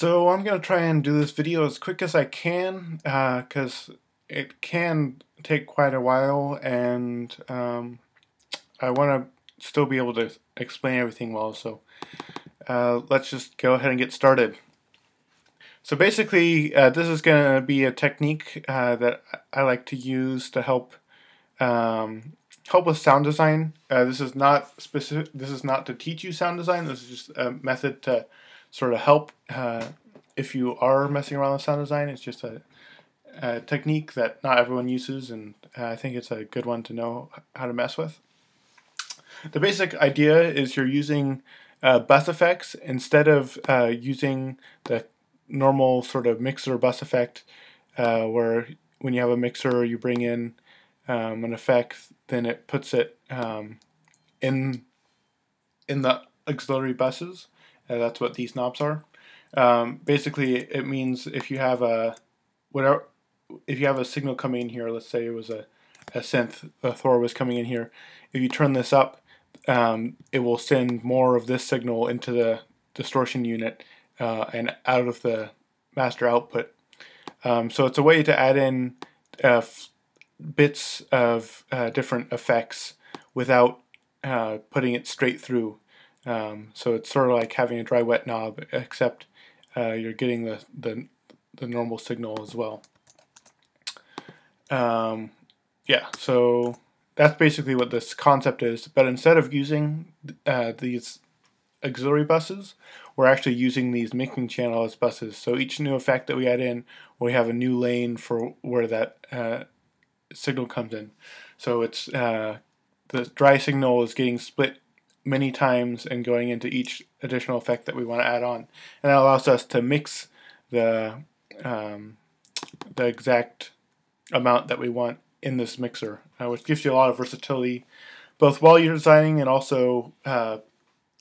So I'm going to try and do this video as quick as I can because it can take quite a while, and I want to still be able to explain everything well. So let's just go ahead and get started. So basically this is going to be a technique that I like to use to help with sound design. This is not specific. This is not to teach you sound design. This is just a method to sort of help if you are messing around with sound design. It's just a technique that not everyone uses, and I think it's a good one to know how to mess with. The basic idea is you're using bus effects instead of using the normal sort of mixer bus effect, where when you have a mixer, you bring in an effect, then it puts it in the auxiliary buses. That's what these knobs are. Basically, it means if you have a signal coming in here, let's say it was a synth, a Thor was coming in here. If you turn this up, it will send more of this signal into the distortion unit and out of the master output. So it's a way to add in bits of different effects without putting it straight through. So it's sort of like having a dry wet knob, except you're getting the normal signal as well. Yeah, so that's basically what this concept is. But instead of using these auxiliary buses, we're actually using these mixing channel as buses. So each new effect that we add in, we have a new lane for where that signal comes in. So it's the dry signal is getting split many times and going into each additional effect that we want to add on, and that allows us to mix the exact amount that we want in this mixer, which gives you a lot of versatility, both while you're designing and also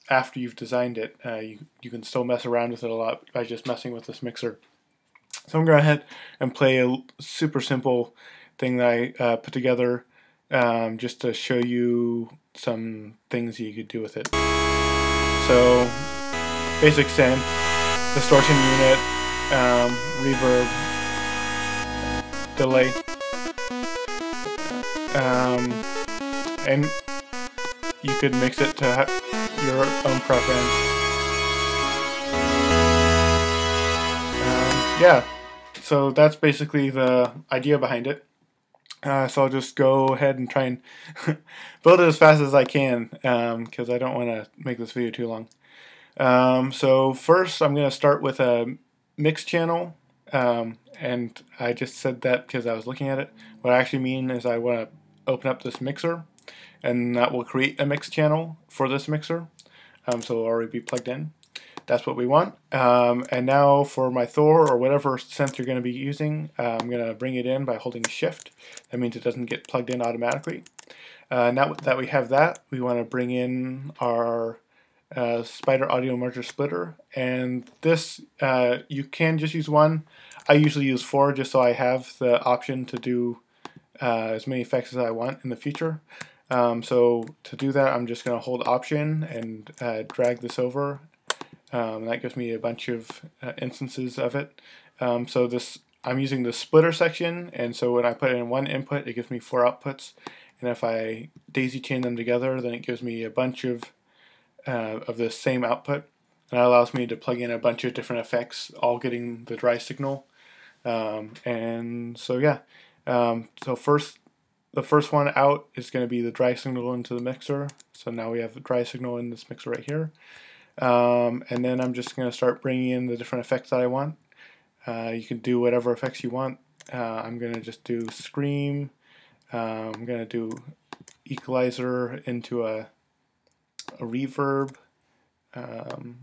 after you've designed it. You can still mess around with it a lot by just messing with this mixer. So I'm going to go ahead and play a super simple thing that I put together just to show you some things you could do with it. So basic synth, distortion unit, reverb, delay, and you could mix it to your own preference. Yeah, so that's basically the idea behind it. So I'll just go ahead and try and build it as fast as I can, because I don't want to make this video too long. So first I'm going to start with a mix channel, and I just said that because I was looking at it. What I actually mean is I want to open up this mixer, and that will create a mix channel for this mixer, so it'll already be plugged in. That's what we want. And now for my Thor or whatever synth you're going to be using, I'm going to bring it in by holding shift. That means it doesn't get plugged in automatically. Now that we have that, we want to bring in our Spider Audio Merger Splitter. And this, you can just use one. I usually use 4 just so I have the option to do as many effects as I want in the future. So to do that, I'm just going to hold Option and drag this over. That gives me a bunch of instances of it. So I'm using the splitter section, and so when I put in one input, it gives me 4 outputs. And if I daisy chain them together, then it gives me a bunch of the same output. And that allows me to plug in a bunch of different effects, all getting the dry signal. And so yeah, so the first one out is going to be the dry signal into the mixer. So now we have the dry signal in this mixer right here. And then I'm just going to start bringing in the different effects that I want. You can do whatever effects you want. I'm going to just do scream. I'm going to do equalizer into a reverb. And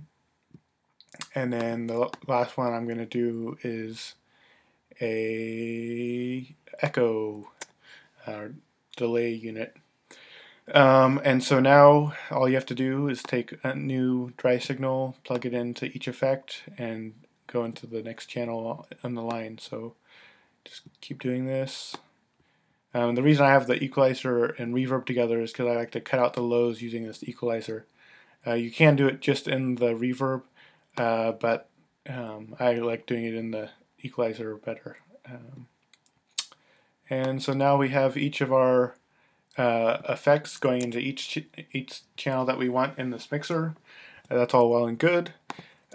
then the last one I'm going to do is a echo delay unit. And so now all you have to do is take a new dry signal, plug it into each effect, and go into the next channel on the line. So just keep doing this. The reason I have the equalizer and reverb together is because I like to cut out the lows using this equalizer. You can do it just in the reverb, but I like doing it in the equalizer better. And so now we have each of our effects going into each channel that we want in this mixer. That's all well and good.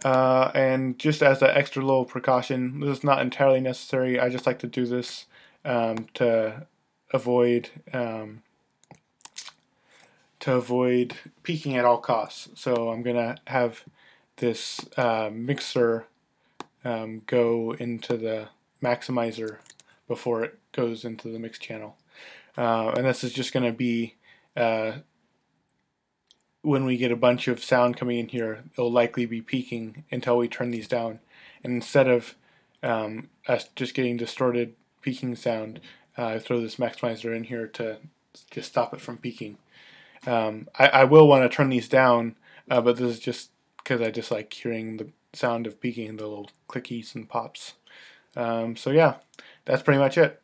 And just as an extra little precaution, this is not entirely necessary. I just like to do this to avoid peaking at all costs. So I'm gonna have this mixer go into the maximizer before it goes into the mix channel. And this is just going to be when we get a bunch of sound coming in here, it'll likely be peaking until we turn these down. And instead of us just getting distorted peaking sound, I throw this maximizer in here to just stop it from peaking. I will want to turn these down, but this is just because I just like hearing the sound of peaking, the little clickies and pops. So yeah, that's pretty much it.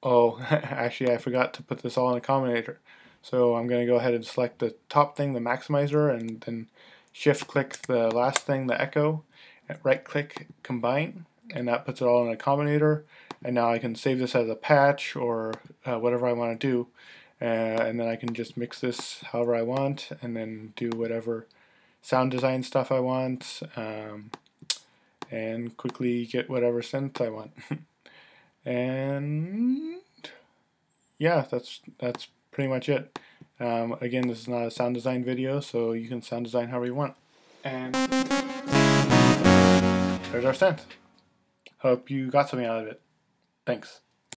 Oh, actually I forgot to put this all in a Combinator. So I'm going to go ahead and select the top thing, the maximizer, and then shift click the last thing, the echo, and right click combine, and that puts it all in a Combinator. And now I can save this as a patch or whatever I want to do, and then I can just mix this however I want, and then do whatever sound design stuff I want, and quickly get whatever synth I want. And yeah, that's pretty much it. Again, this is not a sound design video, so you can sound design however you want. And there's our synth. Hope you got something out of it. Thanks.